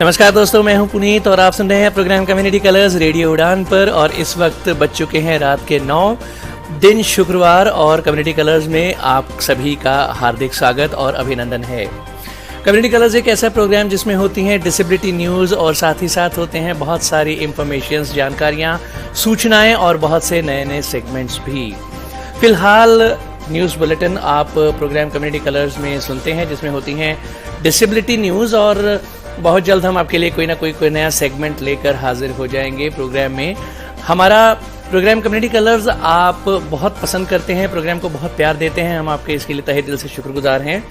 नमस्कार दोस्तों, मैं हूं पुनीत और आप सुन रहे हैं प्रोग्राम कम्युनिटी कलर्स रेडियो उड़ान पर। और इस वक्त बज चुके हैं रात के 9 दिन शुक्रवार और कम्युनिटी कलर्स में आप सभी का हार्दिक स्वागत और अभिनंदन है। कम्युनिटी कलर्स एक ऐसा प्रोग्राम जिसमें होती हैं डिसेबिलिटी न्यूज़ और साथ ही साथ होते हैं बहुत सारी इंफॉर्मेशंस, जानकारियाँ, सूचनाएँ और बहुत से नए नए सेगमेंट्स भी। फिलहाल न्यूज़ बुलेटिन आप प्रोग्राम कम्युनिटी कलर्स में सुनते हैं जिसमें होती हैं डिसेबिलिटी न्यूज़ और बहुत जल्द हम आपके लिए कोई ना कोई नया सेगमेंट लेकर हाजिर हो जाएंगे प्रोग्राम में। हमारा प्रोग्राम कम्युनिटी कलर्स आप बहुत पसंद करते हैं, प्रोग्राम को बहुत प्यार देते हैं, हम आपके इसके लिए तहे दिल से शुक्रगुजार हैं।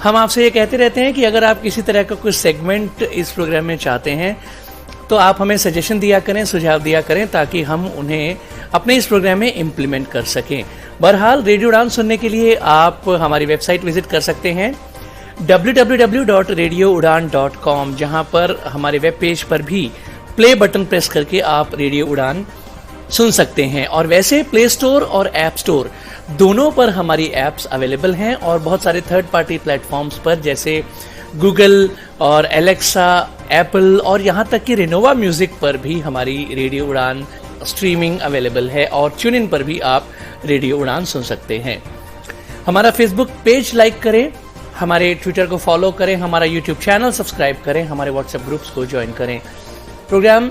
हम आपसे ये कहते रहते हैं कि अगर आप किसी तरह का कुछ सेगमेंट इस प्रोग्राम में चाहते हैं तो आप हमें सजेशन दिया करें, सुझाव दिया करें ताकि हम उन्हें अपने इस प्रोग्राम में इम्प्लीमेंट कर सकें। बहरहाल रेडियो उड़ान सुनने के लिए आप हमारी वेबसाइट विजिट कर सकते हैं www.radioudan.com, जहां पर हमारे वेब पेज पर भी प्ले बटन प्रेस करके आप रेडियो उड़ान सुन सकते हैं। और वैसे प्ले स्टोर और ऐप स्टोर दोनों पर हमारी ऐप्स अवेलेबल हैं और बहुत सारे थर्ड पार्टी प्लेटफॉर्म्स पर जैसे गूगल और एलेक्सा, एप्पल और यहाँ तक कि रेनोवा म्यूजिक पर भी हमारी रेडियो उड़ान स्ट्रीमिंग अवेलेबल है और ट्यून इन पर भी आप रेडियो उड़ान सुन सकते हैं। हमारा फेसबुक पेज लाइक करें, हमारे ट्विटर को फॉलो करें, हमारा यूट्यूब चैनल सब्सक्राइब करें, हमारे व्हाट्सएप ग्रुप्स को ज्वाइन करें। प्रोग्राम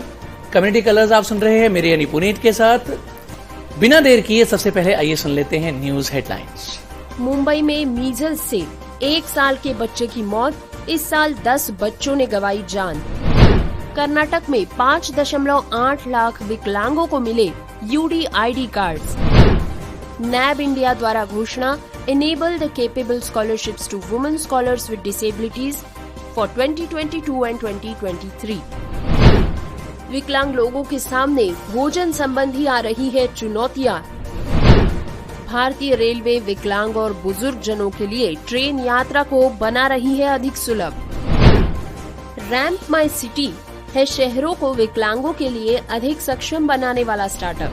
कम्युनिटी कलर्स आप सुन रहे हैं मेरे यानी पुनीत के साथ। बिना देर किए सबसे पहले आइए सुन लेते हैं न्यूज हेडलाइंस। मुंबई में मीजल्स से 1 साल के बच्चे की मौत, इस साल 10 बच्चों ने गंवाई जान। कर्नाटक में 5.8 लाख विकलांगों को मिले UDID कार्ड्स। नैब इंडिया द्वारा घोषणा, enable the capable scholarships to women scholars with disabilities for 2022 and 2023। विकलांग लोगों के सामने भोजन संबंधी आ रही है चुनौतियां। भारतीय रेलवे विकलांग और बुजुर्ग जनों के लिए ट्रेन यात्रा को बना रही है अधिक सुलभ। रैंप माई सिटी है शहरों को विकलांगों के लिए अधिक सक्षम बनाने वाला स्टार्टअप।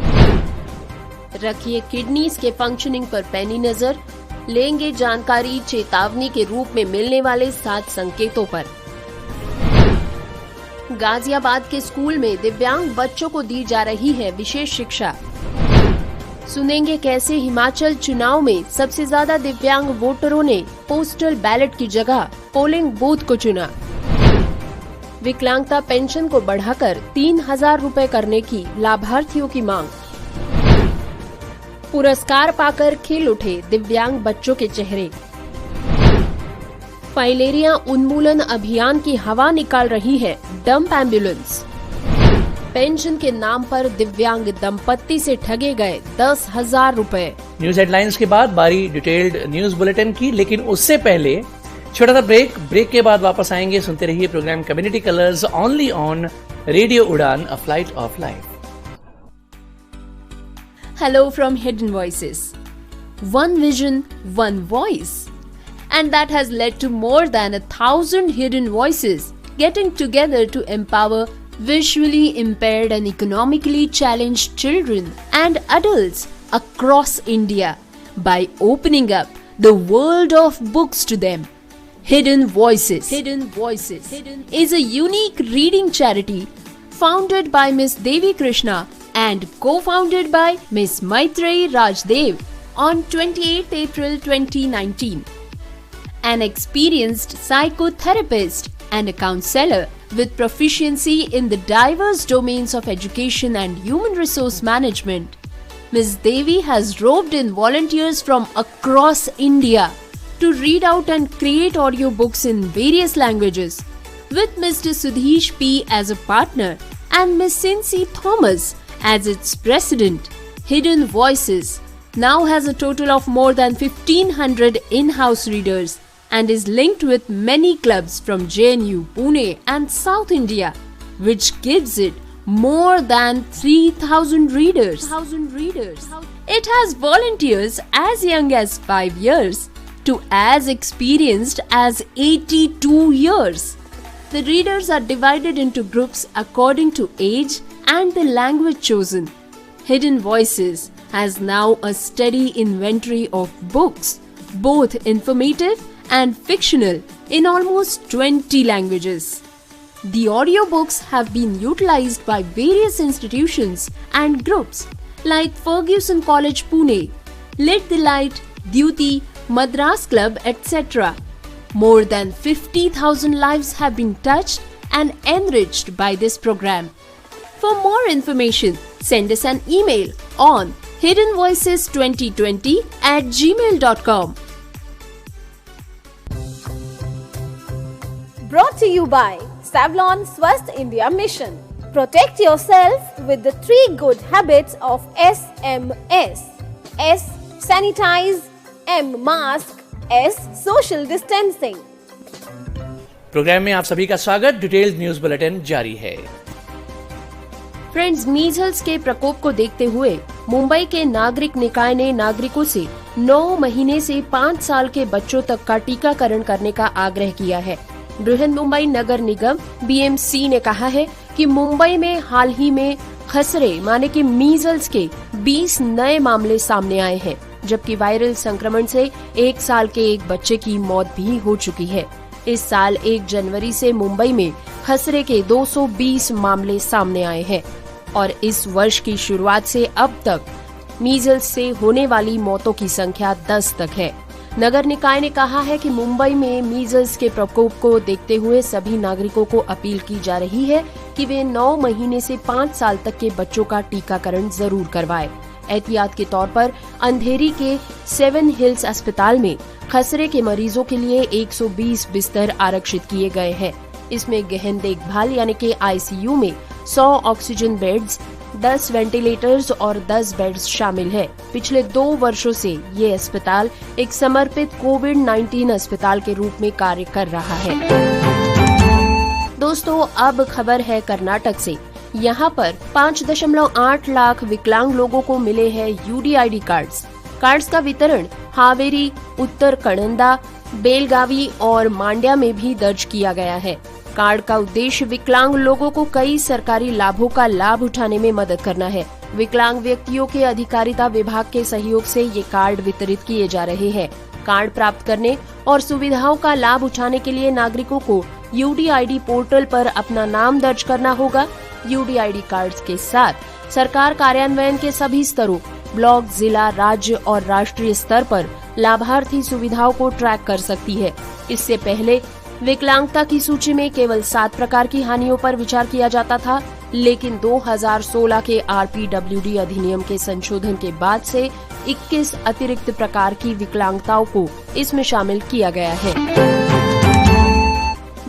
रखिए किडनीज के फंक्शनिंग पर पैनी नजर, लेंगे जानकारी चेतावनी के रूप में मिलने वाले 7 संकेतों पर। गाजियाबाद के स्कूल में दिव्यांग बच्चों को दी जा रही है विशेष शिक्षा। सुनेंगे कैसे हिमाचल चुनाव में सबसे ज्यादा दिव्यांग वोटरों ने पोस्टल बैलेट की जगह पोलिंग बूथ को चुना। विकलांगता पेंशन को बढ़ाकर 3,000 रुपए करने की लाभार्थियों की मांग। पुरस्कार पाकर खिल उठे दिव्यांग बच्चों के चेहरे। फाइलेरिया उन्मूलन अभियान की हवा निकाल रही है डंप एम्बुलेंस। पेंशन के नाम पर दिव्यांग दंपत्ति से ठगे गए 10,000 रुपए। न्यूज हेडलाइंस के बाद बारी डिटेल्ड न्यूज बुलेटिन की, लेकिन उससे पहले छोटा सा ब्रेक के बाद वापस आएंगे। सुनते रहिए programme community colours only on radio Udaan, a flight of life. Hello from Hidden Voices. One vision, one voice. And that has led to more than 1,000 hidden voices getting together to empower visually impaired and economically challenged children and adults across India by opening up the world of books to them. Hidden Voices is a unique reading charity founded by Miss Devi Krishna and co-founded by Ms. Maitreyi Rajdev on 28 April 2019. An experienced psychotherapist and a counselor with proficiency in the diverse domains of education and human resource management, Ms. Devi has roped in volunteers from across India to read out and create audiobooks in various languages, with Mr. Sudhish P. as a partner and Ms. Cincy Thomas as its president. Hidden Voices now has a total of more than 1,500 in-house readers and is linked with many clubs from JNU, Pune and South India, which gives it more than 3,000 readers. It has volunteers as young as 5 years to as experienced as 82 years. The readers are divided into groups according to age and the language chosen. Hidden Voices has now a steady inventory of books, both informative and fictional, in almost 20 languages. The audiobooks have been utilized by various institutions and groups like Fergusson College Pune, Lit the Light, Duty, Madras Club, etc. More than 50,000 lives have been touched and enriched by this program. For more information, send us an email on hiddenvoices2020@gmail.com. Brought to you by Savlon Swasth India Mission. Protect yourself with the 3 good habits of SMS. S. Sanitize. M. Mask. S. Social distancing. Program में आप सभी का स्वागत। Detailed news bulletin जारी है। Friends, measles के प्रकोप को देखते हुए मुंबई के नागरिक निकाय ने नागरिकों से 9 महीने से 5 साल के बच्चों तक का टीकाकरण करने का आग्रह किया है। बृहन मुंबई नगर निगम BMC ने कहा है कि मुंबई में हाल ही में खसरे माने कि मीजल्स के 20 नए मामले सामने आए हैं, जबकि वायरल संक्रमण से 1 साल के एक बच्चे की मौत भी हो चुकी है। इस साल 1 जनवरी से मुंबई में खसरे के 220 मामले सामने आए हैं और इस वर्ष की शुरुआत से अब तक मीजल्स से होने वाली मौतों की संख्या 10 तक है। नगर निकाय ने कहा है कि मुंबई में मीजल्स के प्रकोप को देखते हुए सभी नागरिकों को अपील की जा रही है कि वे 9 महीने से 5 साल तक के बच्चों का टीकाकरण जरूर करवाएं। एहतियात के तौर पर अंधेरी के 7 हिल्स अस्पताल में खसरे के मरीजों के लिए 120 बिस्तर आरक्षित किए गए हैं। इसमें गहन देखभाल यानी कि ICU में 100 ऑक्सीजन बेड्स, 10 वेंटिलेटर्स और 10 बेड्स शामिल है। पिछले 2 वर्षों से ये अस्पताल एक समर्पित कोविड-19 अस्पताल के रूप में कार्य कर रहा है। दोस्तों, अब खबर है कर्नाटक से। यहाँ पर 5.8 लाख विकलांग लोगों को मिले हैं UDID कार्ड्स। कार्ड्स का वितरण हावेरी, उत्तर कन्नड़ा, बेलगावी और मांड्या में भी दर्ज किया गया है। कार्ड का उद्देश्य विकलांग लोगों को कई सरकारी लाभों का लाभ उठाने में मदद करना है। विकलांग व्यक्तियों के अधिकारिता विभाग के सहयोग से ये कार्ड वितरित किए जा रहे हैं। कार्ड प्राप्त करने और सुविधाओं का लाभ उठाने के लिए नागरिकों को UDID पोर्टल पर अपना नाम दर्ज करना होगा। UDID कार्ड्स के साथ सरकार कार्यान्वयन के सभी स्तरों, ब्लॉक, जिला, राज्य और राष्ट्रीय स्तर पर लाभार्थी सुविधाओं को ट्रैक कर सकती है। इससे पहले विकलांगता की सूची में केवल 7 प्रकार की हानियों पर विचार किया जाता था, लेकिन 2016 के RPWD अधिनियम के संशोधन के बाद से 21 अतिरिक्त प्रकार की विकलांगताओं को इसमें शामिल किया गया है।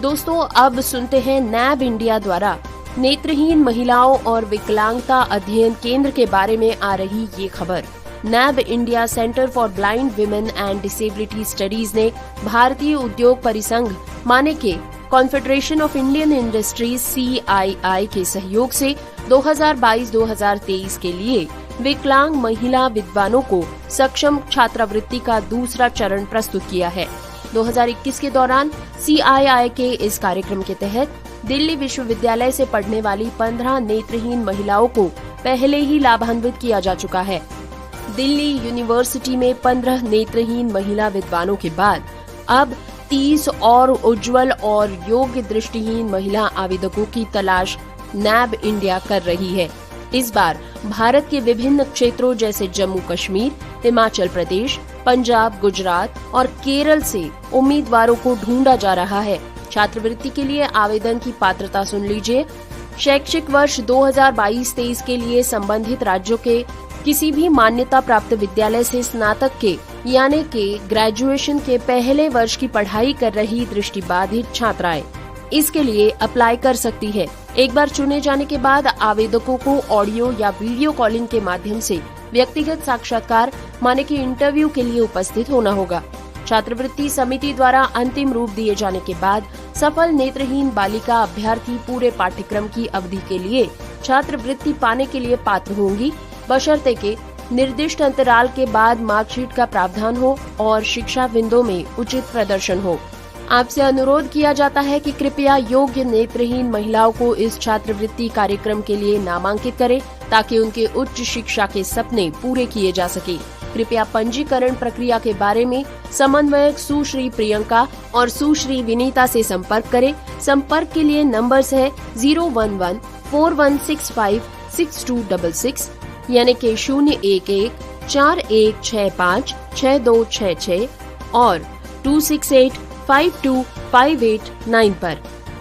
दोस्तों, अब सुनते हैं NAB इंडिया द्वारा नेत्रहीन महिलाओं और विकलांगता अध्ययन केंद्र के बारे में आ रही ये खबर। NAB India centre for blind women and disability studies ने भारतीय उद्योग परिसंघ माने के confederation of Indian industries CII के सहयोग से 2022-2023 के लिए विकलांग महिला विद्वानों को सक्षम छात्रवृत्ति का दूसरा चरण प्रस्तुत किया है। 2021 के दौरान CII के इस कार्यक्रम के तहत दिल्ली विश्वविद्यालय से पढ़ने वाली 15 नेत्रहीन महिलाओं को पहले ही लाभान्वित किया जा चुका है। दिल्ली यूनिवर्सिटी में 15 नेत्रहीन महिला विद्वानों के बाद अब 30 और उज्जवल और योग्य दृष्टिहीन महिला आवेदकों की तलाश NAB इंडिया कर रही है। इस बार भारत के विभिन्न क्षेत्रों जैसे जम्मू कश्मीर, हिमाचल प्रदेश, पंजाब, गुजरात और केरल से उम्मीदवारों को ढूंढा जा रहा है। छात्रवृत्ति के लिए आवेदन की पात्रता सुन लीजिए। शैक्षिक वर्ष 2022-23 के लिए संबंधित राज्यों के किसी भी मान्यता प्राप्त विद्यालय से स्नातक के यानी कि ग्रेजुएशन के पहले वर्ष की पढ़ाई कर रही दृष्टिबाधित छात्राएं इसके लिए अप्लाई कर सकती है। एक बार चुने जाने के बाद आवेदकों को ऑडियो या वीडियो कॉलिंग के माध्यम से व्यक्तिगत साक्षात्कार माने कि इंटरव्यू के लिए उपस्थित होना होगा। छात्रवृत्ति समिति द्वारा अंतिम रूप दिए जाने के बाद सफल नेत्रहीन बालिका अभ्यर्थी पूरे पाठ्यक्रम की अवधि के लिए छात्रवृत्ति पाने के लिए पात्र होंगी, बशर्ते के निर्दिष्ट अंतराल के बाद मार्कशीट का प्रावधान हो और शिक्षा बिंदु में उचित प्रदर्शन हो। आपसे अनुरोध किया जाता है कि कृपया योग्य नेत्रहीन महिलाओं को इस छात्रवृत्ति कार्यक्रम के लिए नामांकित करें ताकि उनके उच्च शिक्षा के सपने पूरे किए जा सके। कृपया पंजीकरण प्रक्रिया के बारे में समन्वयक सुश्री प्रियंका और सुश्री विनीता से संपर्क करें। संपर्क के लिए नंबर्स है 011-4165-6266 यानी कि 011-4165-6266 और 268-5258-9 पर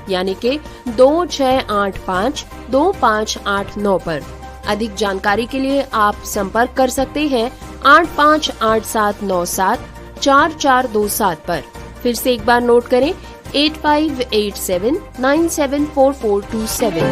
यानी कि 2685-2589 पर। अधिक जानकारी के लिए आप संपर्क कर सकते हैं 8587974427 पर। फिर से एक बार नोट करें 8587974427।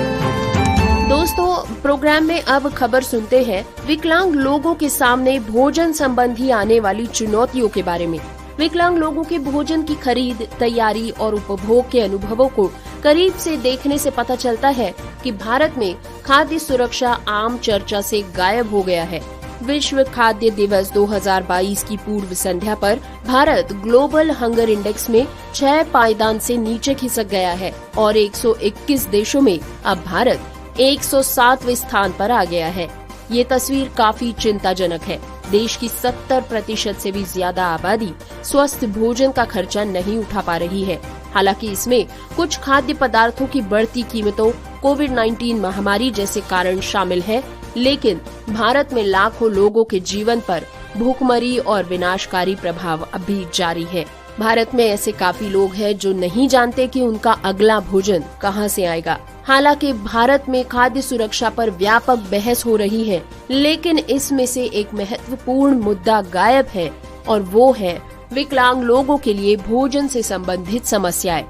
दोस्तों, प्रोग्राम में अब खबर सुनते हैं विकलांग लोगों के सामने भोजन संबंधी आने वाली चुनौतियों के बारे में। विकलांग लोगों के भोजन की खरीद, तैयारी और उपभोग के अनुभवों को करीब से देखने से पता चलता है कि भारत में खाद्य सुरक्षा आम चर्चा से गायब हो गया है। विश्व खाद्य दिवस 2022 की पूर्व संध्या पर भारत ग्लोबल हंगर इंडेक्स में 6 पायदान से नीचे खिसक गया है और 121 देशों में अब भारत 107वें स्थान पर आ गया है। ये तस्वीर काफी चिंताजनक है। देश की 70% से भी ज्यादा आबादी स्वस्थ भोजन का खर्चा नहीं उठा पा रही है। हालांकि इसमें कुछ खाद्य पदार्थों की बढ़ती कीमतों, कोविड-19 महामारी जैसे कारण शामिल है, लेकिन भारत में लाखों लोगों के जीवन पर भूखमरी और विनाशकारी प्रभाव अभी जारी है। भारत में ऐसे काफी लोग हैं जो नहीं जानते कि उनका अगला भोजन कहां से आएगा। हालांकि भारत में खाद्य सुरक्षा पर व्यापक बहस हो रही है, लेकिन इसमें से एक महत्वपूर्ण मुद्दा गायब है और वो है विकलांग लोगों के लिए भोजन से संबंधित समस्याएं।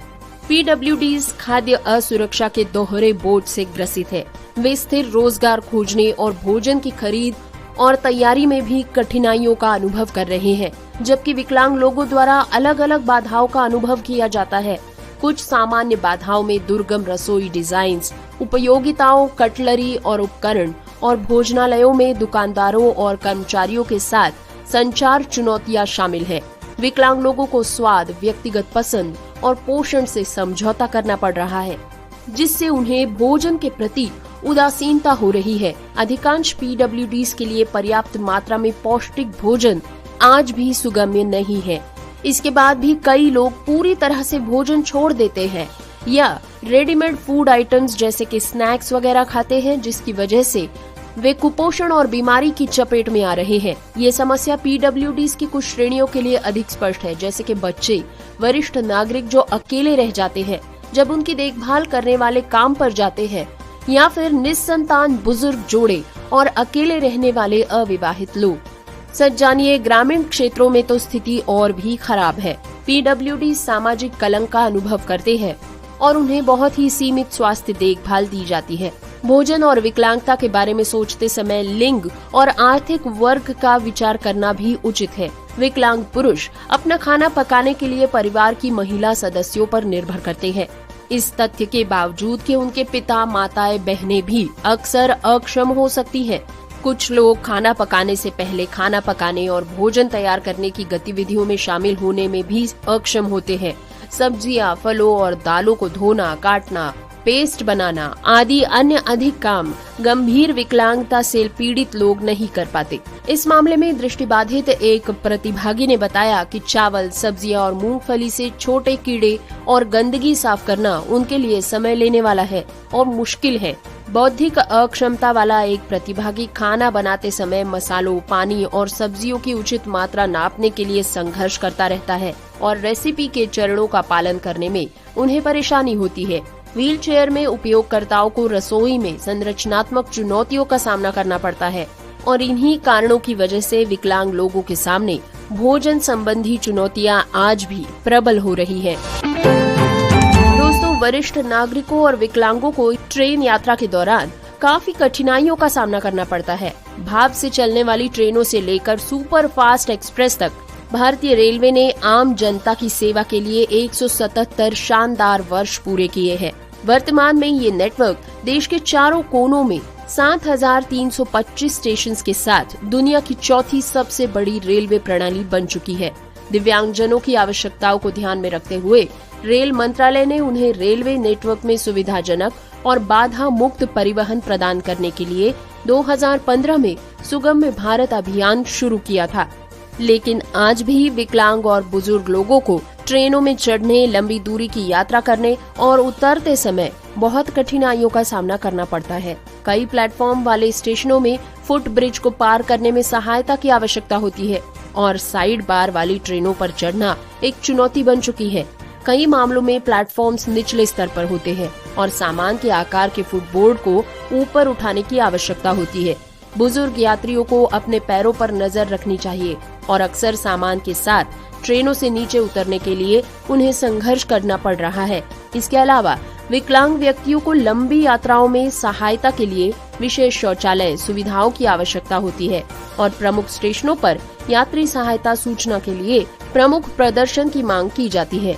पीडब्ल्यूडीज खाद्य असुरक्षा के दोहरे बोझ से ग्रसित है। वे स्थिर रोजगार खोजने और भोजन की खरीद और तैयारी में भी कठिनाइयों का अनुभव कर रहे हैं, जबकि विकलांग लोगों द्वारा अलग अलग बाधाओं का अनुभव किया जाता है। कुछ सामान्य बाधाओं में दुर्गम रसोई डिजाइन्स, उपयोगिताओं, कटलरी और उपकरण और भोजनालयों में दुकानदारों और कर्मचारियों के साथ संचार चुनौतियां शामिल हैं। विकलांग लोगों को स्वाद, व्यक्तिगत पसंद और पोषण से समझौता करना पड़ रहा है, जिससे उन्हें भोजन के प्रति उदासीनता हो रही है। अधिकांश पीडब्ल्यूडीज के लिए पर्याप्त मात्रा में पौष्टिक भोजन आज भी सुगम्य नहीं है। इसके बाद भी कई लोग पूरी तरह से भोजन छोड़ देते हैं या रेडीमेड फूड आइटम्स जैसे कि स्नैक्स वगैरह खाते हैं, जिसकी वजह से वे कुपोषण और बीमारी की चपेट में आ रहे हैं। ये समस्या पीडब्ल्यूडीज की कुछ श्रेणियों के लिए अधिक स्पष्ट है, जैसे कि बच्चे, वरिष्ठ नागरिक जो अकेले रह जाते हैं जब उनकी देखभाल करने वाले काम पर जाते हैं, या फिर निस्संतान बुजुर्ग जोड़े और अकेले रहने वाले अविवाहित लोग। सच जानिए, ग्रामीण क्षेत्रों में तो स्थिति और भी खराब है। पीडब्ल्यूडी सामाजिक कलंक का अनुभव करते हैं और उन्हें बहुत ही सीमित स्वास्थ्य देखभाल दी जाती है। भोजन और विकलांगता के बारे में सोचते समय लिंग और आर्थिक वर्ग का विचार करना भी उचित है। विकलांग पुरुष अपना खाना पकाने के लिए परिवार की महिला सदस्यों पर निर्भर करते हैं। इस तथ्य के बावजूद कि उनके पिता, माताएं, बहनें भी अक्सर अक्षम हो सकती हैं। कुछ लोग खाना पकाने से पहले खाना पकाने और भोजन तैयार करने की गतिविधियों में शामिल होने में भी अक्षम होते हैं। सब्जियां, फलों और दालों को धोना, काटना, पेस्ट बनाना आदि अन्य अधिक काम गंभीर विकलांगता से पीड़ित लोग नहीं कर पाते। इस मामले में दृष्टिबाधित एक प्रतिभागी ने बताया कि चावल, सब्जियां और मूंगफली से छोटे कीड़े और गंदगी साफ करना उनके लिए समय लेने वाला है और मुश्किल है। बौद्धिक अक्षमता वाला एक प्रतिभागी खाना बनाते समय मसालों, पानी और सब्जियों की उचित मात्रा नापने के लिए संघर्ष करता रहता है और रेसिपी के चरणों का पालन करने में उन्हें परेशानी होती है। व्हील चेयर में उपयोगकर्ताओं को रसोई में संरचनात्मक चुनौतियों का सामना करना पड़ता है और इन्हीं कारणों की वजह से विकलांग लोगों के सामने भोजन संबंधी चुनौतियां आज भी प्रबल हो रही है। दोस्तों, वरिष्ठ नागरिकों और विकलांगों को ट्रेन यात्रा के दौरान काफी कठिनाइयों का सामना करना पड़ता है। भाप से चलने वाली ट्रेनों से लेकर सुपर फास्ट एक्सप्रेस तक भारतीय रेलवे ने आम जनता की सेवा के लिए 177 शानदार वर्ष पूरे किए हैं। वर्तमान में ये नेटवर्क देश के चारों कोनों में 7,325 स्टेशन के साथ दुनिया की चौथी सबसे बड़ी रेलवे प्रणाली बन चुकी है। दिव्यांगजनों की आवश्यकताओं को ध्यान में रखते हुए रेल मंत्रालय ने उन्हें रेलवे नेटवर्क में सुविधाजनक और बाधा मुक्त परिवहन प्रदान करने के लिए 2015 में सुगम्य भारत अभियान शुरू किया था। लेकिन आज भी विकलांग और बुजुर्ग लोगों को ट्रेनों में चढ़ने, लंबी दूरी की यात्रा करने और उतरते समय बहुत कठिनाइयों का सामना करना पड़ता है। कई प्लेटफॉर्म वाले स्टेशनों में फुट ब्रिज को पार करने में सहायता की आवश्यकता होती है और साइड बार वाली ट्रेनों पर चढ़ना एक चुनौती बन चुकी है। कई मामलों में प्लेटफॉर्म्स निचले स्तर पर होते हैं और सामान के आकार के फुटबोर्ड को ऊपर उठाने की आवश्यकता होती है। बुजुर्ग यात्रियों को अपने पैरों पर नजर रखनी चाहिए और अक्सर सामान के साथ ट्रेनों से नीचे उतरने के लिए उन्हें संघर्ष करना पड़ रहा है। इसके अलावा विकलांग व्यक्तियों को लंबी यात्राओं में सहायता के लिए विशेष शौचालय सुविधाओं की आवश्यकता होती है और प्रमुख स्टेशनों पर यात्री सहायता सूचना के लिए प्रमुख प्रदर्शन की मांग की जाती है।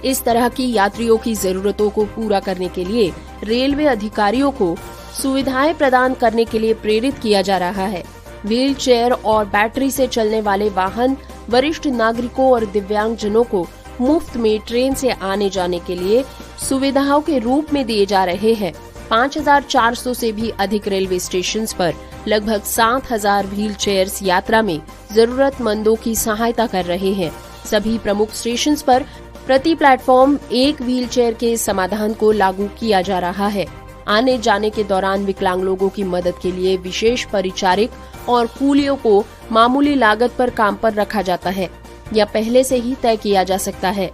इस तरह की यात्रियों की जरूरतों को पूरा करने के लिए रेलवे अधिकारियों को सुविधाएं प्रदान करने के लिए प्रेरित किया जा रहा है। व्हील चेयर और बैटरी से चलने वाले वाहन वरिष्ठ नागरिकों और दिव्यांगजनों को मुफ्त में ट्रेन से आने जाने के लिए सुविधाओं के रूप में दिए जा रहे हैं। 5400 से भी अधिक रेलवे स्टेशन पर लगभग 7000 व्हील चेयर्स यात्रा में जरूरतमंदों की सहायता कर रहे हैं। सभी प्रमुख स्टेशन पर प्रति प्लेटफॉर्म एक व्हील चेयर के समाधान को लागू किया जा रहा है। आने जाने के दौरान विकलांग लोगों की मदद के लिए विशेष परिचारिक और कूलियों को मामूली लागत पर काम पर रखा जाता है या पहले से ही तय किया जा सकता है।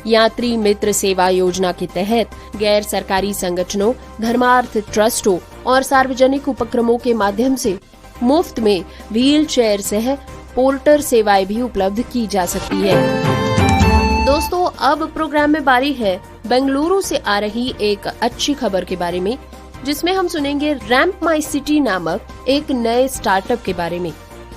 यात्री मित्र सेवा योजना के तहत गैर सरकारी संगठनों, धर्मार्थ ट्रस्टों और सार्वजनिक उपक्रमों के माध्यम से मुफ्त में व्हील चेयर सह पोर्टर सेवाएं भी उपलब्ध की जा सकती है। दोस्तों, अब प्रोग्राम में बारी है बेंगलुरु से आ रही एक अच्छी खबर के बारे में, जिसमें हम सुनेंगे रैंप माई सिटी नामक एक नए स्टार्टअप के बारे में।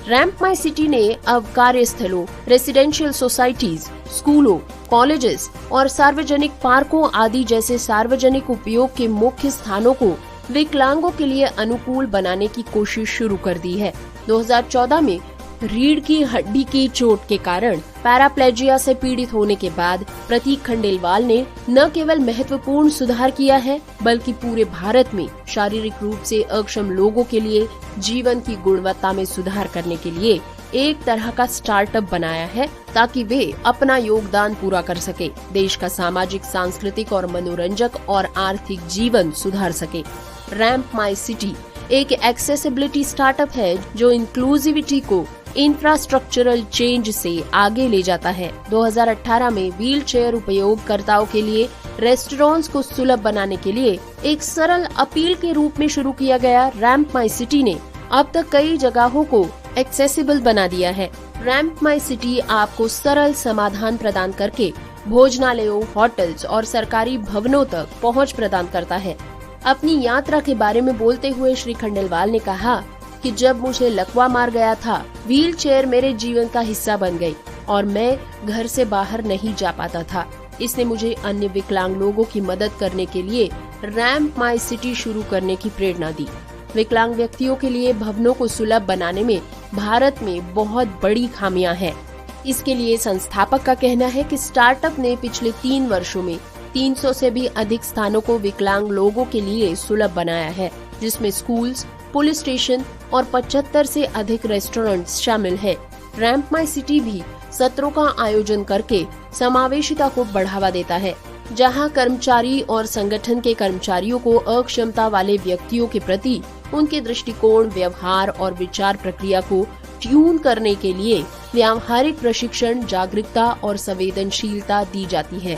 रैंप माई सिटी ने अब कार्यस्थलों, रेसिडेंशियल सोसाइटीज, स्कूलों, कॉलेजेस और सार्वजनिक पार्कों आदि जैसे सार्वजनिक उपयोग के मुख्य स्थानों को विकलांगों के लिए अनुकूल बनाने की कोशिश शुरू कर दी है। 2014 में रीढ़ की हड्डी की चोट के कारण पैराप्लेजिया से पीड़ित होने के बाद प्रतीक खंडेलवाल ने न केवल महत्वपूर्ण सुधार किया है, बल्कि पूरे भारत में शारीरिक रूप से अक्षम लोगों के लिए जीवन की गुणवत्ता में सुधार करने के लिए एक तरह का स्टार्टअप बनाया है, ताकि वे अपना योगदान पूरा कर सके, देश का सामाजिक, सांस्कृतिक और मनोरंजक और आर्थिक जीवन सुधार सके। रैंप माई सिटी एक एक्सेसिबिलिटी स्टार्टअप है जो इंक्लूसिविटी को इंफ्रास्ट्रक्चरल चेंज से आगे ले जाता है। 2018 में व्हील चेयर उपयोगकर्ताओं के लिए रेस्टोरेंट्स को सुलभ बनाने के लिए एक सरल अपील के रूप में शुरू किया गया रैंप माई सिटी ने अब तक कई जगहों को एक्सेसिबल बना दिया है। रैंप माई सिटी आपको सरल समाधान प्रदान करके भोजनालयों, होटल्स और सरकारी भवनों तक पहुंच प्रदान करता है। अपनी यात्रा के बारे में बोलते हुए श्री खंडेलवाल ने कहा कि जब मुझे लकवा मार गया था, व्हील चेयर मेरे जीवन का हिस्सा बन गई और मैं घर से बाहर नहीं जा पाता था। इसने मुझे अन्य विकलांग लोगों की मदद करने के लिए रैंप माई सिटी शुरू करने की प्रेरणा दी। विकलांग व्यक्तियों के लिए भवनों को सुलभ बनाने में भारत में बहुत बड़ी खामियां हैं। इसके लिए संस्थापक का कहना है कि स्टार्टअप ने पिछले 3 वर्षों में 300 से भी अधिक स्थानों को विकलांग लोगों के लिए सुलभ बनाया है, जिसमें स्कूल्स, पुलिस स्टेशन और 75 से अधिक रेस्टोरेंट्स शामिल है। रैंप माई सिटी भी सत्रों का आयोजन करके समावेशिता को बढ़ावा देता है, जहां कर्मचारी और संगठन के कर्मचारियों को अक्षमता वाले व्यक्तियों के प्रति उनके दृष्टिकोण, व्यवहार और विचार प्रक्रिया को ट्यून करने के लिए व्यावहारिक प्रशिक्षण, जागरूकता और संवेदनशीलता दी जाती है।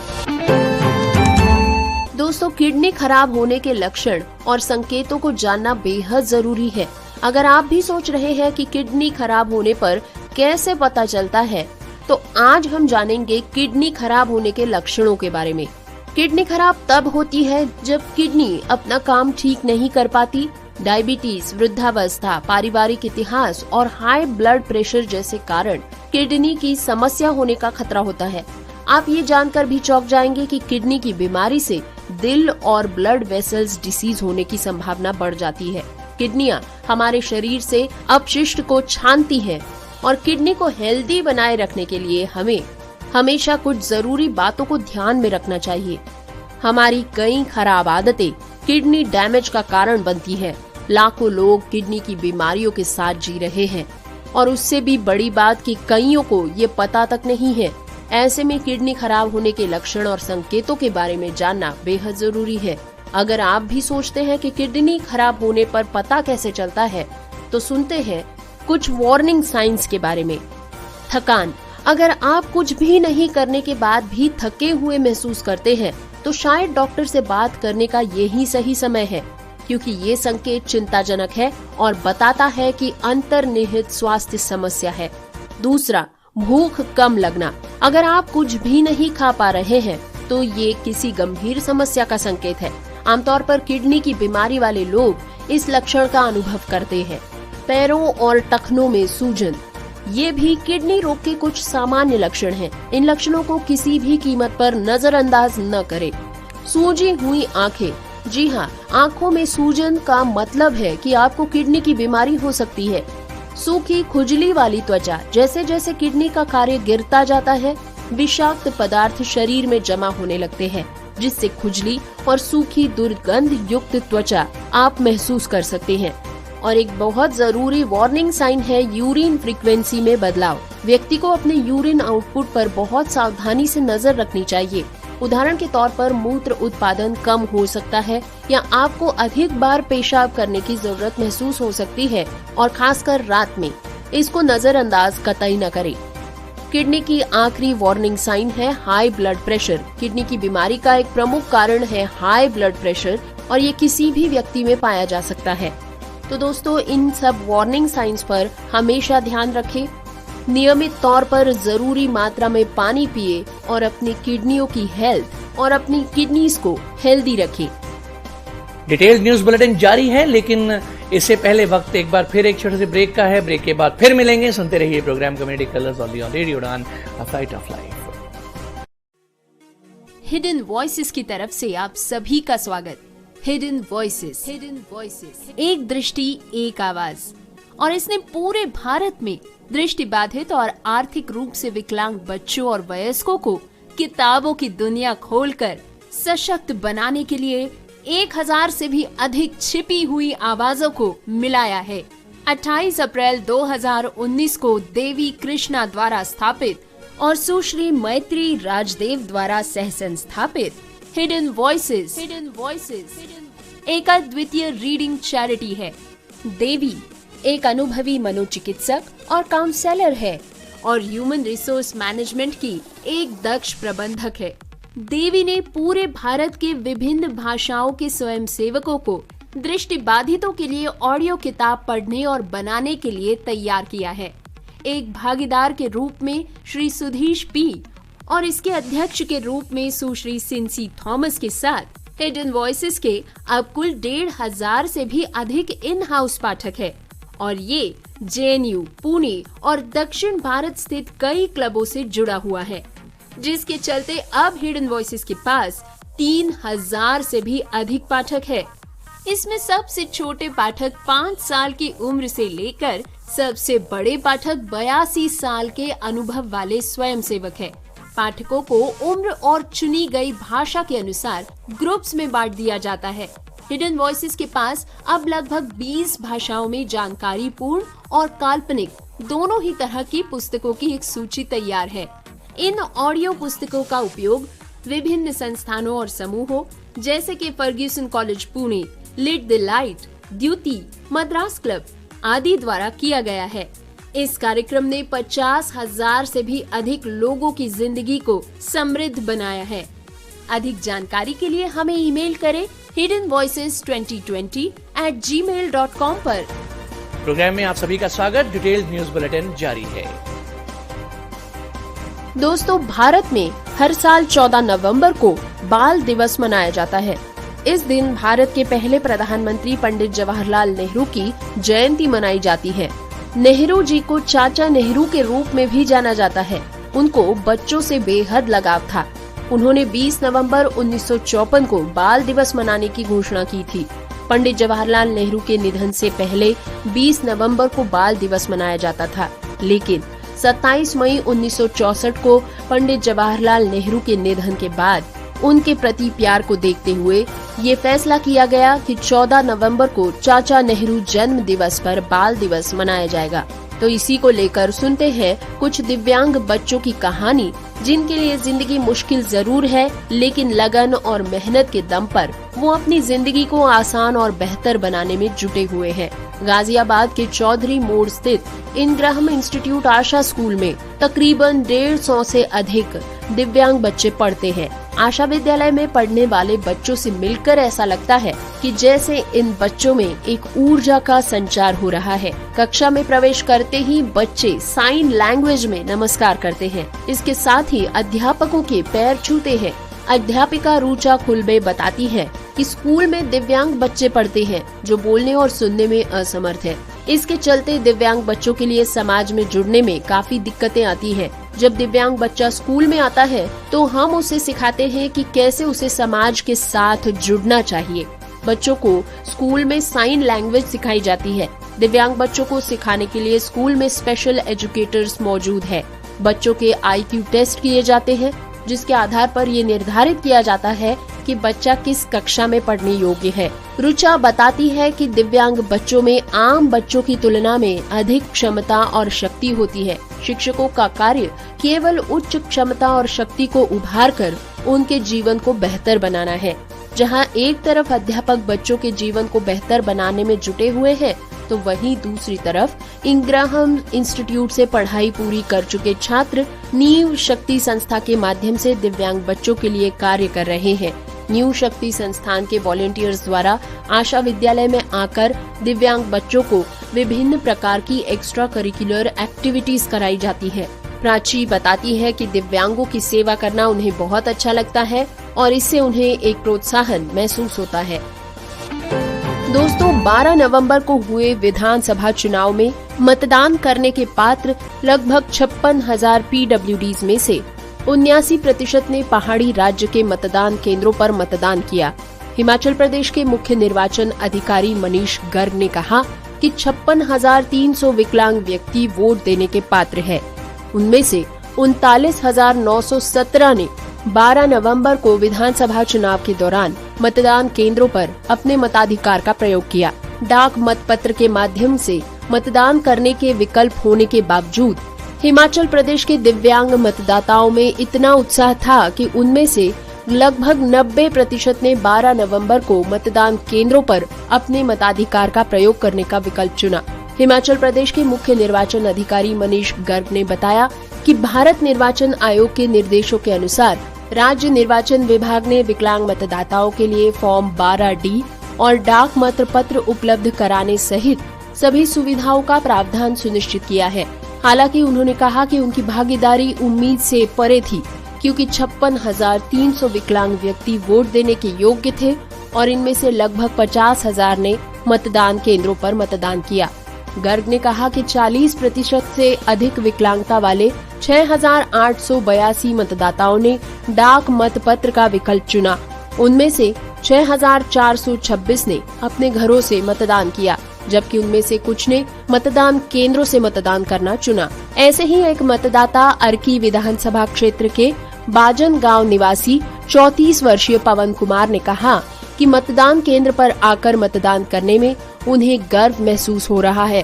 दोस्तों, किडनी खराब होने के लक्षण और संकेतों को जानना बेहद जरूरी है। अगर आप भी सोच रहे हैं कि किडनी खराब होने पर कैसे पता चलता है, तो आज हम जानेंगे किडनी खराब होने के लक्षणों के बारे में। किडनी खराब तब होती है जब किडनी अपना काम ठीक नहीं कर पाती। डायबिटीज, वृद्धावस्था, पारिवारिक इतिहास और हाई ब्लड प्रेशर जैसे कारण किडनी की समस्या होने का खतरा होता है। आप ये जानकर भी चौंक जाएंगे कि किडनी की बीमारी से दिल और ब्लड वेसल्स डिसीज होने की संभावना बढ़ जाती है। किडनियां हमारे शरीर से अपशिष्ट को छानती हैं और किडनी को हेल्दी बनाए रखने के लिए हमें हमेशा कुछ जरूरी बातों को ध्यान में रखना चाहिए। हमारी कई खराब आदतें किडनी डैमेज का कारण बनती है। लाखों लोग किडनी की बीमारियों के साथ जी रहे हैं और उससे भी बड़ी बात कि कईयों को ये पता तक नहीं है। ऐसे में किडनी खराब होने के लक्षण और संकेतों के बारे में जानना बेहद जरूरी है। अगर आप भी सोचते हैं कि किडनी खराब होने पर पता कैसे चलता है, तो सुनते हैं कुछ वार्निंग साइंस के बारे में। थकान। अगर आप कुछ भी नहीं करने के बाद भी थके हुए महसूस करते हैं, तो शायद डॉक्टर से बात करने का यही सही समय है, क्योंकि ये संकेत चिंताजनक है और बताता है कि अंतर्निहित स्वास्थ्य समस्या है। दूसरा, भूख कम लगना। अगर आप कुछ भी नहीं खा पा रहे हैं, तो ये किसी गंभीर समस्या का संकेत है। आमतौर पर किडनी की बीमारी वाले लोग इस लक्षण का अनुभव करते हैं। पैरों और टखनों में सूजन, ये भी किडनी रोग के कुछ सामान्य लक्षण हैं। इन लक्षणों को किसी भी कीमत पर नजरअंदाज न करें। सूजी हुई आंखें। जी हाँ, आंखों में सूजन का मतलब है कि आपको किडनी की बीमारी हो सकती है। सूखी खुजली वाली त्वचा। जैसे जैसे किडनी का कार्य गिरता जाता है, विषाक्त पदार्थ शरीर में जमा होने लगते हैं, जिससे खुजली और सूखी दुर्गंध युक्त त्वचा आप महसूस कर सकते हैं। और एक बहुत जरूरी वार्निंग साइन है यूरिन फ्रीक्वेंसी में बदलाव। व्यक्ति को अपने यूरिन आउटपुट पर बहुत सावधानी से नजर रखनी चाहिए। उदाहरण के तौर पर मूत्र उत्पादन कम हो सकता है या आपको अधिक बार पेशाब करने की जरूरत महसूस हो सकती है, और खासकर रात में। इसको नजरअंदाज कतई न करें। किडनी की आखिरी वार्निंग साइन है हाई ब्लड प्रेशर। किडनी की बीमारी का एक प्रमुख कारण है हाई ब्लड प्रेशर, और ये किसी भी व्यक्ति में पाया जा सकता है। तो दोस्तों, इन सब वार्निंग साइंस पर हमेशा ध्यान रखें। नियमित तौर पर जरूरी मात्रा में पानी पिए और अपनी किडनियों की हेल्थ और अपनी किडनीज को हेल्दी रखें। डिटेल न्यूज बुलेटिन जारी है, लेकिन इससे पहले वक्त एक बार फिर एक छोटे से ब्रेक का है। ब्रेक के बाद फिर मिलेंगे। सुनते रहिए programme community colours on radio Udaan, a flight of life. Hidden voices की तरफ से आप सभी का स्वागत। हिडन वॉइसेस, एक दृष्टि एक आवाज, और इसने पूरे भारत में दृष्टिबाधित और आर्थिक रूप से विकलांग बच्चों और वयस्कों को किताबों की दुनिया खोलकर सशक्त बनाने के लिए 1000 से भी अधिक छिपी हुई आवाजों को मिलाया है। 28 अप्रैल 2019 को देवी कृष्णा द्वारा स्थापित और सुश्री मैत्री राजदेव द्वारा सह संस्थापित हिडन वॉइसेस एक अद्वितीय रीडिंग चैरिटी है। देवी एक अनुभवी मनोचिकित्सक और काउंसलर है और ह्यूमन रिसोर्स मैनेजमेंट की एक दक्ष प्रबंधक है। देवी ने पूरे भारत के विभिन्न भाषाओं के स्वयंसेवकों को दृष्टिबाधितों के लिए ऑडियो किताब पढ़ने और बनाने के लिए तैयार किया है। एक भागीदार के रूप में श्री सुधीश पी और इसके अध्यक्ष के रूप में सुश्री सिंसी थॉमस के साथ हिडन वॉइसेस के अब कुल 1500 से भी अधिक इन हाउस पाठक है, और ये JNU, पुणे और दक्षिण भारत स्थित कई क्लबों से जुड़ा हुआ है, जिसके चलते अब हिडन वॉइसेस के पास 3000 से भी अधिक पाठक है। इसमें सबसे छोटे पाठक 5 साल की उम्र से लेकर सबसे बड़े पाठक 82 साल के अनुभव वाले स्वयंसेवक है। पाठकों को उम्र और चुनी गई भाषा के अनुसार ग्रुप्स में बांट दिया जाता है। हिडन वॉइसेस के पास अब लगभग 20 भाषाओं में जानकारी पूर्ण और काल्पनिक दोनों ही तरह की पुस्तकों की एक सूची तैयार है। इन ऑडियो पुस्तकों का उपयोग विभिन्न संस्थानों और समूहों जैसे कि Ferguson college Pune, lit the light, Dyuti, Madras club आदि द्वारा किया गया है। इस कार्यक्रम ने 50,000 से भी अधिक लोगों की जिंदगी को समृद्ध बनाया है। अधिक जानकारी के लिए हमें ईमेल करें hiddenvoices2020@gmail.com पर। प्रोग्राम में आप सभी का स्वागत। डिटेल्ड न्यूज बुलेटिन जारी है। दोस्तों, भारत में हर साल 14 नवंबर को बाल दिवस मनाया जाता है। इस दिन भारत के पहले प्रधानमंत्री पंडित जवाहरलाल नेहरू की जयंती मनाई जाती है। नेहरू जी को चाचा नेहरू के रूप में भी जाना जाता है। उनको बच्चों से बेहद लगाव था। उन्होंने 20 नवंबर 1954 को बाल दिवस मनाने की घोषणा की थी। पंडित जवाहरलाल नेहरू के निधन से पहले 20 नवंबर को बाल दिवस मनाया जाता था, लेकिन 27 मई 1964 को पंडित जवाहरलाल नेहरू के निधन के बाद उनके प्रति प्यार को देखते हुए ये फैसला किया गया कि 14 नवंबर को चाचा नेहरू जन्म दिवस पर बाल दिवस मनाया जाएगा। तो इसी को लेकर सुनते हैं कुछ दिव्यांग बच्चों की कहानी, जिनके लिए जिंदगी मुश्किल जरूर है, लेकिन लगन और मेहनत के दम पर वो अपनी जिंदगी को आसान और बेहतर बनाने में जुटे हुए हैं। गाजियाबाद के चौधरी मोड़ स्थित इंग्राहम इंस्टीट्यूट आशा स्कूल में तकरीबन 150 से अधिक दिव्यांग बच्चे पढ़ते हैं। आशा विद्यालय में पढ़ने वाले बच्चों से मिलकर ऐसा लगता है कि जैसे इन बच्चों में एक ऊर्जा का संचार हो रहा है। कक्षा में प्रवेश करते ही बच्चे साइन लैंग्वेज में नमस्कार करते हैं। इसके साथ ही अध्यापकों के पैर छूते हैं। अध्यापिका रुचा खुलबे बताती है कि स्कूल में दिव्यांग बच्चे पढ़ते हैं जो बोलने और सुनने में असमर्थ है। इसके चलते दिव्यांग बच्चों के लिए समाज में जुड़ने में काफी दिक्कतें आती हैं। जब दिव्यांग बच्चा स्कूल में आता है तो हम उसे सिखाते हैं कि कैसे उसे समाज के साथ जुड़ना चाहिए। बच्चों को स्कूल में साइन लैंग्वेज सिखाई जाती है। दिव्यांग बच्चों को सिखाने के लिए स्कूल में स्पेशल एजुकेटर्स मौजूद है। बच्चों के IQ टेस्ट किए जाते हैं, जिसके आधार पर ये निर्धारित किया जाता है कि बच्चा किस कक्षा में पढ़ने योग्य है। रुचा बताती है कि दिव्यांग बच्चों में आम बच्चों की तुलना में अधिक क्षमता और शक्ति होती है। शिक्षकों का कार्य केवल उच्च क्षमता और शक्ति को उभार कर उनके जीवन को बेहतर बनाना है। जहां एक तरफ अध्यापक बच्चों के जीवन को बेहतर बनाने में जुटे हुए हैं, तो वहीं दूसरी तरफ इंग्राहम इंस्टीट्यूट से पढ़ाई पूरी कर चुके छात्र नीव शक्ति संस्था के माध्यम से दिव्यांग बच्चों के लिए कार्य कर रहे हैं। न्यू शक्ति संस्थान के वॉलेंटियर्स द्वारा आशा विद्यालय में आकर दिव्यांग बच्चों को विभिन्न प्रकार की एक्स्ट्रा करिकुलर एक्टिविटीज कराई जाती है। प्राची बताती है कि दिव्यांगों की सेवा करना उन्हें बहुत अच्छा लगता है और इससे उन्हें एक प्रोत्साहन महसूस होता है। दोस्तों, 12 नवंबर को हुए विधानसभा चुनाव में मतदान करने के पात्र लगभग 56,000 PWDs में से 79% ने पहाड़ी राज्य के मतदान केंद्रों पर मतदान किया। हिमाचल प्रदेश के मुख्य निर्वाचन अधिकारी मनीष गर्ग ने कहा कि 56,300 विकलांग व्यक्ति वोट देने के पात्र हैं। उनमें से 39,917 ने 12 नवंबर को विधानसभा चुनाव के दौरान मतदान केंद्रों पर अपने मताधिकार का प्रयोग किया। डाक मतपत्र के माध्यम से मतदान करने के विकल्प होने के बावजूद हिमाचल प्रदेश के दिव्यांग मतदाताओं में इतना उत्साह था कि उनमें से लगभग 90% ने 12 नवंबर को मतदान केंद्रों पर अपने मताधिकार का प्रयोग करने का विकल्प चुना। हिमाचल प्रदेश के मुख्य निर्वाचन अधिकारी मनीष गर्ग ने बताया कि भारत निर्वाचन आयोग के निर्देशों के अनुसार राज्य निर्वाचन विभाग ने विकलांग मतदाताओं के लिए फॉर्म 12D और डाक मत पत्र उपलब्ध कराने सहित सभी सुविधाओं का प्रावधान सुनिश्चित किया है। हालांकि उन्होंने कहा कि उनकी भागीदारी उम्मीद से परे थी, क्योंकि 56,300 विकलांग व्यक्ति वोट देने के योग्य थे और इनमें से लगभग 50,000 ने मतदान केंद्रों पर मतदान किया। गर्ग ने कहा कि 40% से अधिक विकलांगता वाले 6,882 मतदाताओं ने डाक मत पत्र का विकल्प चुना। उनमें से 6,426 ने अपने घरों से मतदान किया, जबकि उनमें से कुछ ने मतदान केंद्रों से मतदान करना चुना। ऐसे ही एक मतदाता अर्की विधानसभा क्षेत्र के बाजन गांव निवासी 34 वर्षीय पवन कुमार ने कहा कि मतदान केंद्र पर आकर मतदान करने में उन्हें गर्व महसूस हो रहा है।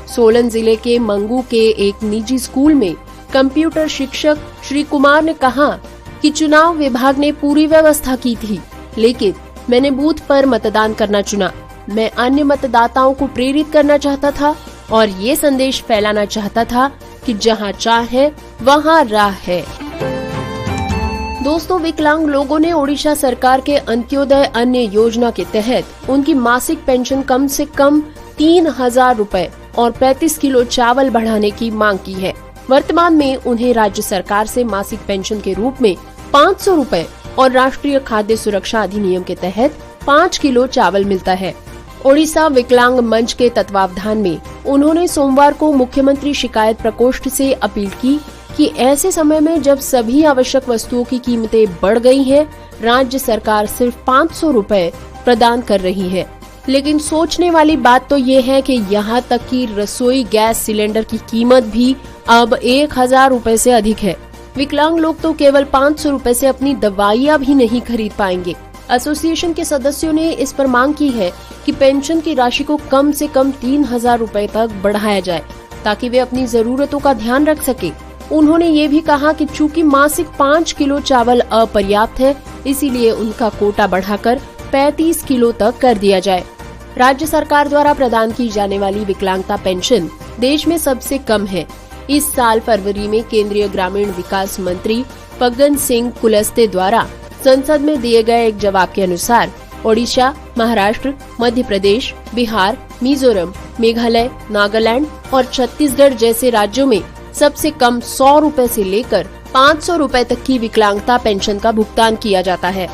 सोलन जिले के मंगू के एक निजी स्कूल में कंप्यूटर शिक्षक श्री कुमार ने कहा कि चुनाव विभाग ने पूरी व्यवस्था की थी, लेकिन मैंने बूथ पर मतदान करना चुना। मैं अन्य मतदाताओं को प्रेरित करना चाहता था और ये संदेश फैलाना चाहता था कि जहां चाह है वहां राह है। दोस्तों, विकलांग लोगों ने ओडिशा सरकार के अंत्योदय अन्न योजना के तहत उनकी मासिक पेंशन कम से कम 3,000 रुपए और 35 किलो चावल बढ़ाने की मांग की है। वर्तमान में उन्हें राज्य सरकार से मासिक पेंशन के रूप में 500 रुपए और राष्ट्रीय खाद्य सुरक्षा अधिनियम के तहत 5 किलो चावल मिलता है। ओडिशा विकलांग मंच के तत्वावधान में उन्होंने सोमवार को मुख्यमंत्री शिकायत प्रकोष्ठ से अपील की कि ऐसे समय में जब सभी आवश्यक वस्तुओं की कीमतें बढ़ गई हैं, राज्य सरकार सिर्फ 500 रुपए प्रदान कर रही है। लेकिन सोचने वाली बात तो ये है कि यहाँ तक कि रसोई गैस सिलेंडर की कीमत भी अब 1,000 रुपए से अधिक है। विकलांग लोग तो केवल 500 रुपए से अपनी दवाइयाँ भी नहीं खरीद पाएंगे। एसोसिएशन के सदस्यों ने इस पर मांग की है कि पेंशन की राशि को कम से कम 3000 रुपए तक बढ़ाया जाए ताकि वे अपनी जरूरतों का ध्यान रख सके। उन्होंने ये भी कहा कि चूंकि मासिक 5 किलो चावल अपर्याप्त है, इसीलिए उनका कोटा बढ़ाकर 35 किलो तक कर दिया जाए। राज्य सरकार द्वारा प्रदान की जाने वाली विकलांगता पेंशन देश में सबसे कम है। इस साल फरवरी में केंद्रीय ग्रामीण विकास मंत्री फग्गन सिंह कुलस्ते द्वारा संसद में दिए गए एक जवाब के अनुसार ओडिशा, महाराष्ट्र, मध्य प्रदेश, बिहार, मिजोरम, मेघालय, नागालैंड और छत्तीसगढ़ जैसे राज्यों में सबसे कम 100 रुपए से लेकर 500 रुपए तक की विकलांगता पेंशन का भुगतान किया जाता है।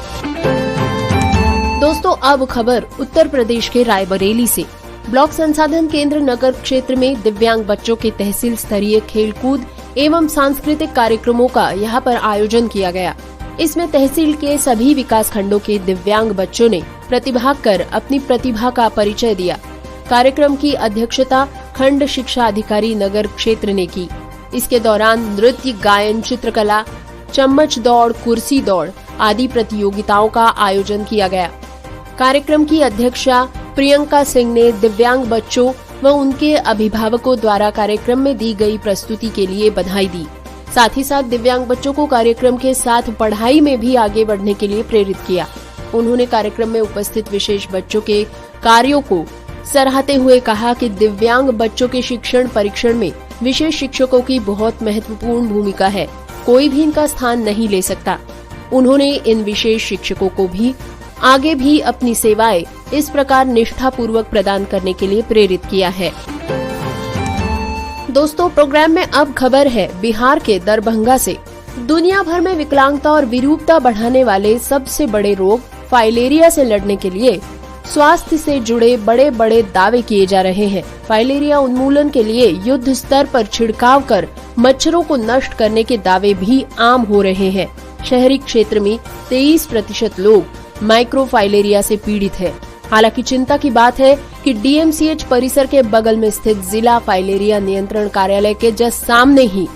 दोस्तों, अब खबर उत्तर प्रदेश के रायबरेली से। ब्लॉक संसाधन केंद्र नगर क्षेत्र में दिव्यांग बच्चों के तहसील स्तरीय खेलकूद एवं सांस्कृतिक कार्यक्रमों का यहाँ पर आयोजन किया गया। इसमें तहसील के सभी विकास खंडों के दिव्यांग बच्चों ने प्रतिभाग कर अपनी प्रतिभा का परिचय दिया। कार्यक्रम की अध्यक्षता खंड शिक्षा अधिकारी नगर क्षेत्र ने की। इसके दौरान नृत्य, गायन, चित्रकला, चम्मच दौड़, कुर्सी दौड़ आदि प्रतियोगिताओं का आयोजन किया गया। कार्यक्रम की अध्यक्षा प्रियंका सिंह ने दिव्यांग बच्चों व उनके अभिभावकों द्वारा कार्यक्रम में दी गई प्रस्तुति के लिए बधाई दी। साथ ही साथ दिव्यांग बच्चों को कार्यक्रम के साथ पढ़ाई में भी आगे बढ़ने के लिए प्रेरित किया। उन्होंने कार्यक्रम में उपस्थित विशेष बच्चों के कार्यों को सराहते हुए कहा कि दिव्यांग बच्चों के शिक्षण परीक्षण में विशेष शिक्षकों की बहुत महत्वपूर्ण भूमिका है, कोई भी इनका स्थान नहीं ले सकता। उन्होंने इन विशेष शिक्षकों को भी आगे भी अपनी सेवाएं इस प्रकार निष्ठा पूर्वक प्रदान करने के लिए प्रेरित किया है। दोस्तों, प्रोग्राम में अब खबर है बिहार के दरभंगा से। दुनिया भर में विकलांगता और विरूपता बढ़ाने वाले सबसे बड़े रोग फाइलेरिया से लड़ने के लिए स्वास्थ्य से जुड़े बड़े बड़े दावे किए जा रहे हैं। फाइलेरिया उन्मूलन के लिए युद्ध स्तर पर छिड़काव कर मच्छरों को नष्ट करने के दावे भी आम हो रहे हैं। शहरी क्षेत्र में 23% लोग माइक्रोफाइलेरिया से पीड़ित है। हालांकि चिंता की बात है कि डीएमसीएच परिसर के बगल में स्थित जिला फाइलेरिया नियंत्रण कार्यालय के जस्ट सामने ही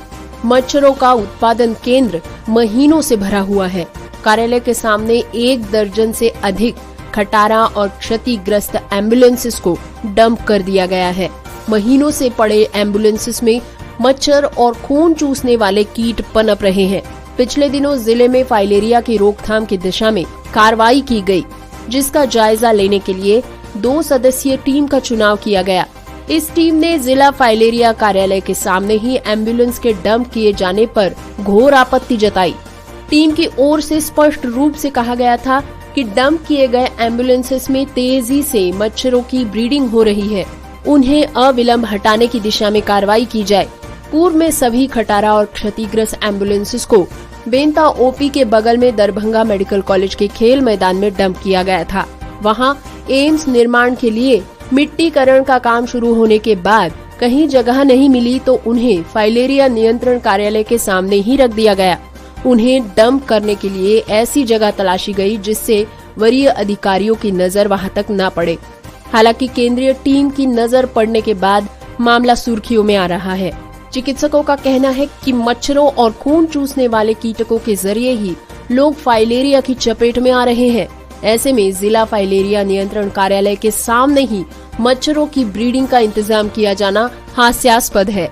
मच्छरों का उत्पादन केंद्र महीनों से भरा हुआ है। कार्यालय के सामने 1 दर्जन से अधिक खटारा और क्षतिग्रस्त एम्बुलेंसेस को डंप कर दिया गया है। महीनों से पड़े एम्बुलेंसेस में मच्छर और खून चूसने वाले कीट पनप रहे हैं। पिछले दिनों जिले में फाइलेरिया की रोकथाम की दिशा में कार्रवाई की गई, जिसका जायजा लेने के लिए 2 सदस्यीय टीम का चुनाव किया गया। इस टीम ने जिला फाइलेरिया कार्यालय के सामने ही एम्बुलेंस के डंप किए जाने पर घोर आपत्ति जताई। टीम की ओर से स्पष्ट रूप से कहा गया था कि डंप किए गए एम्बुलेंसेस में तेजी से मच्छरों की ब्रीडिंग हो रही है, उन्हें अविलंब हटाने की दिशा में कार्रवाई की जाए। पूर्व में सभी खटारा और क्षतिग्रस्त एम्बुलेंसेस को बेंता ओपी के बगल में दरभंगा मेडिकल कॉलेज के खेल मैदान में डंप किया गया था। वहां एम्स निर्माण के लिए मिट्टीकरण का काम शुरू होने के बाद कहीं जगह नहीं मिली तो उन्हें फाइलेरिया नियंत्रण कार्यालय के सामने ही रख दिया गया। उन्हें डंप करने के लिए ऐसी जगह तलाशी गई जिससे वरीय अधिकारियों की नजर वहां तक न पड़े। हालांकि केंद्रीय टीम की नजर पड़ने के बाद मामला सुर्खियों में आ रहा है। चिकित्सकों का कहना है कि मच्छरों और खून चूसने वाले कीटकों के जरिए ही लोग फाइलेरिया की चपेट में आ रहे हैं। ऐसे में जिला फाइलेरिया नियंत्रण कार्यालय के सामने ही मच्छरों की ब्रीडिंग का इंतजाम किया जाना हास्यास्पद है।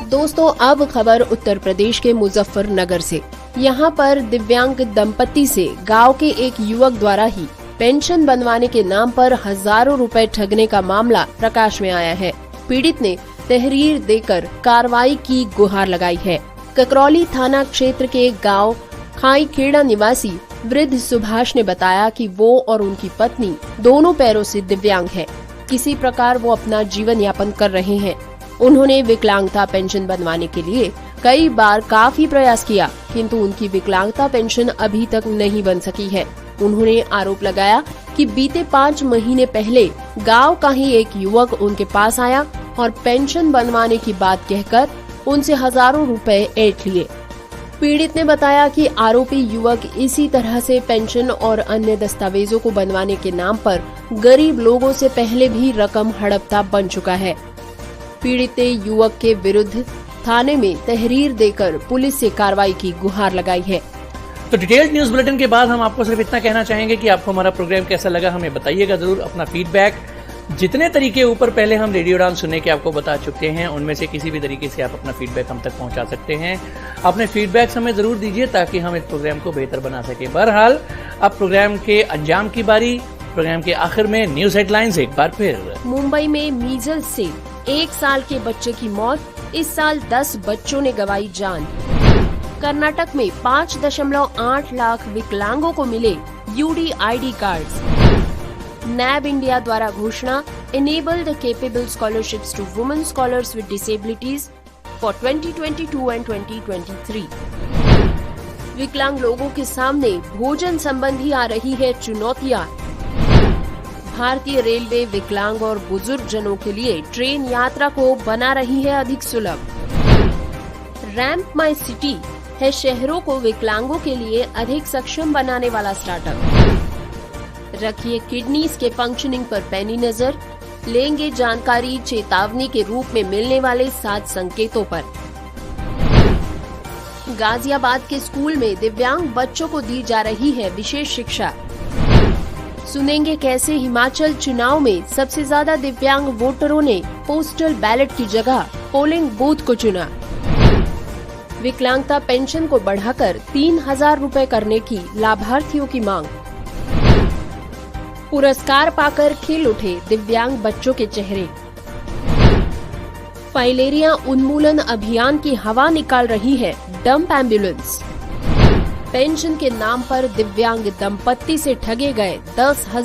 दोस्तों, अब खबर उत्तर प्रदेश के मुजफ्फरनगर से। यहाँ पर दिव्यांग दंपति से गांव के एक युवक द्वारा ही पेंशन बनवाने के नाम पर हजारों रुपए ठगने का मामला प्रकाश में आया है। पीड़ित ने तहरीर देकर कार्रवाई की गुहार लगाई है। ककरौली थाना क्षेत्र के गांव खाईखेड़ा निवासी वृद्ध सुभाष ने बताया कि वो और उनकी पत्नी दोनों पैरों से दिव्यांग है। किसी प्रकार वो अपना जीवन यापन कर रहे हैं। उन्होंने विकलांगता पेंशन बनवाने के लिए कई बार काफी प्रयास किया, किंतु उनकी विकलांगता पेंशन अभी तक नहीं बन सकी है। उन्होंने आरोप लगाया कि बीते 5 महीने पहले गांव का ही एक युवक उनके पास आया और पेंशन बनवाने की बात कहकर उनसे हजारों रुपए ऐंठ लिए। पीड़ित ने बताया कि आरोपी युवक इसी तरह से पेंशन और अन्य दस्तावेजों को बनवाने के नाम पर गरीब लोगों से पहले भी रकम हड़पता बन चुका है। पीड़ित युवक के विरुद्ध थाने में तहरीर देकर पुलिस से कार्रवाई की गुहार लगाई है। तो डिटेल्ड न्यूज बुलेटिन के बाद हम आपको सिर्फ इतना कहना चाहेंगे कि आपको हमारा प्रोग्राम कैसा लगा हमें बताइएगा जरूर। अपना फीडबैक जितने तरीके ऊपर पहले हम रेडियो उड़ान सुनने के आपको बता चुके हैं, उनमें से किसी भी तरीके से आप अपना फीडबैक हम तक पहुंचा सकते हैं। अपने फीडबैक हमें जरूर दीजिए ताकि हम इस प्रोग्राम को बेहतर बना सके। बहरहाल अब प्रोग्राम के अंजाम की बारी। प्रोग्राम के आखिर में न्यूज हेडलाइंस एक बार फिर। मुंबई में मीजल्स से 1 साल के बच्चे की मौत, इस साल 10 बच्चों ने गंवाई जान। कर्नाटक में 5.8 लाख विकलांगों को मिले UDID कार्ड्स। NAB इंडिया द्वारा घोषणा, Enable the Capable Scholarships to Women Scholars with Disabilities for 2022 and 2023। विकलांग लोगों के सामने भोजन संबंधी आ रही है चुनौतियां। भारतीय रेलवे विकलांग और बुजुर्ग जनों के लिए ट्रेन यात्रा को बना रही है अधिक सुलभ। रैम्प माई सिटी है शहरों को विकलांगों के लिए अधिक सक्षम बनाने वाला स्टार्टअप। रखिए किडनीज के फंक्शनिंग पर पैनी नजर, लेंगे जानकारी चेतावनी के रूप में मिलने वाले 7 संकेतों पर। गाजियाबाद के स्कूल में दिव्यांग बच्चों को दी जा रही है विशेष शिक्षा। सुनेंगे कैसे हिमाचल चुनाव में सबसे ज्यादा दिव्यांग वोटरों ने पोस्टल बैलेट की जगह पोलिंग बूथ को चुना। विकलांगता पेंशन को बढ़ाकर 3,000 रुपए करने की लाभार्थियों की मांग। पुरस्कार पाकर खिल उठे दिव्यांग बच्चों के चेहरे। फाइलेरिया उन्मूलन अभियान की हवा निकाल रही है डंप एम्बुलेंस। पेंशन के नाम पर दिव्यांग दंपत्ति से ठगे गए 10,000